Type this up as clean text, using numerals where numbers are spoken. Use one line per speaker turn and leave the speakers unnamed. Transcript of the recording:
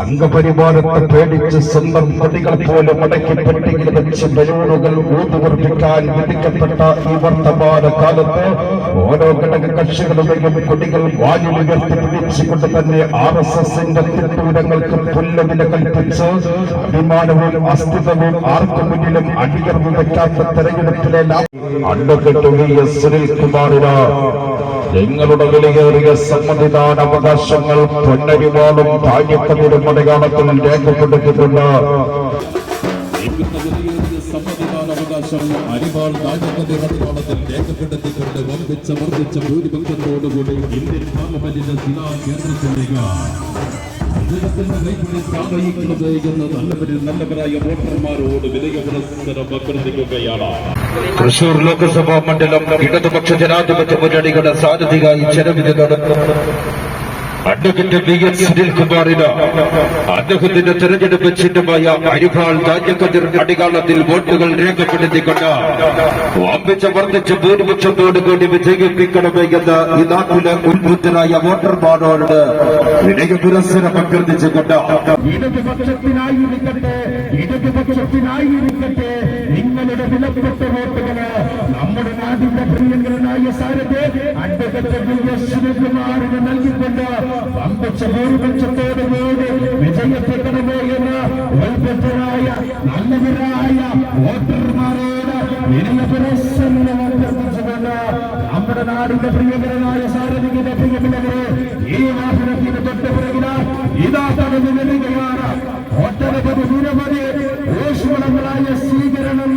സംഘപരിവാരത്തെ പേടിച്ച് സ്വന്തം കൊടികൾ പോലെ മടക്കി പെട്ടിയിൽ വെച്ച് ബലൂണുകൾ ഊതുവർപ്പിക്കാൻ വിധിക്കപ്പെട്ട ഈ വർത്തമാന കാലത്ത് ഓരോ ഘടക കക്ഷികളുടെയും കൊടികൾ വാനിലുയർത്തി പിടിച്ചുകൊണ്ട് തന്നെ RSSന്റെ തിട്ടൂരങ്ങൾക്ക് പുല്ലുവില കൽപ്പിച്ച് അഭിമാനവും അസ്തിത്വവും ആർക്കു മുന്നിലും അടിയർന്നു വയ്ക്കാത്ത തെരഞ്ഞെടുപ്പിലെ അഡ്വക്കേറ്റ് VS സുനിൽകുമാറിന് നിങ്ങളുടെ വിലയേറിയ സമ്മതിദാനാവകാശങ്ങൾ പൊന്നരിവാളും താഴ്യക്കതിരും അടയാളത്തിൽ രേഖപ്പെടുത്തിയിട്ടുണ്ട്.
സമ്മതിദാനാവകാശം അരിവാൾ താഴ്യക്കതിർ അടയാളത്തിൽ രേഖപ്പെടുത്തിക്കൊണ്ട് വമ്പിച്ച വർദ്ധിച്ച ഭൂരിപക്ഷത്തോടുകൂടി ഇന്ത്യൻ പാർലമെന്റിന്റെ ജില്ലാ കേന്ദ്രത്തിലേക്ക് നല്ലവരായ വോട്ടർമാരോട് വിലയ പുരസ്കാരം അഭ്യർത്ഥിക്കുകയാണ്.
തൃശൂർ ലോക്സഭാ മണ്ഡലം ഇടതുപക്ഷ ജനാധിപത്യ മുന്നണിയുടെ സാരഥിയായി ചെലവിന് നടത്തുന്നു അഡ്വക്കേറ്റ് VS സുനിൽകുമാറിന് അദ്ദേഹത്തിന്റെ തെരഞ്ഞെടുപ്പ് ചിഹ്നമായ അരിവാൾ താഴ്യക്കതിർ അടയാളത്തിൽ വോട്ടുകൾ രേഖപ്പെടുത്തിക്കൊണ്ട് വമ്പിച്ച വർദ്ധിച്ച ഭൂരിപക്ഷത്തോടുകൂടി വിജയിപ്പിക്കണമേ എന്ന് ഈ നാട്ടിലെ ഉത്ബുദ്ധരായ വോട്ടർമാരോട് വിനയ പുരസ്സരം അഭ്യർത്ഥിച്ചുകൊണ്ട്
ഇടതുപക്ഷത്തിനായിരിക്കട്ടെ നിങ്ങളുടെ വിലപ്പെട്ട വോട്ടുകള് നമ്മുടെ നാടിന്റെ പ്രിയങ്കരനായ സാരഥി അഡ്വക്കേറ്റ് VS സുനിൽകുമാറിന് നൽകിക്കൊണ്ട് വമ്പിച്ച ഭൂരിപക്ഷത്തോടുകൂടി വിജയപ്പെടണമോ എന്ന് ഉത്ബുദ്ധരായ നല്ലവരായ വോട്ടർമാരോട് വിനയ പുരസ്സരം അഭ്യർത്ഥിച്ചുകൊണ്ട് നമ്മുടെ നാടിന്റെ പ്രിയങ്കരനായ സാരഥിയുടെ പ്രിയമുള്ളവരെ ഈ വാഹനത്തിന് തൊട്ട് പുറകില ഇതാ തടഞ്ഞു വരികയാണ്. ഒട്ടനവധി നിരവധി ഊഷ്മളങ്ങളായ സ്വീകരണം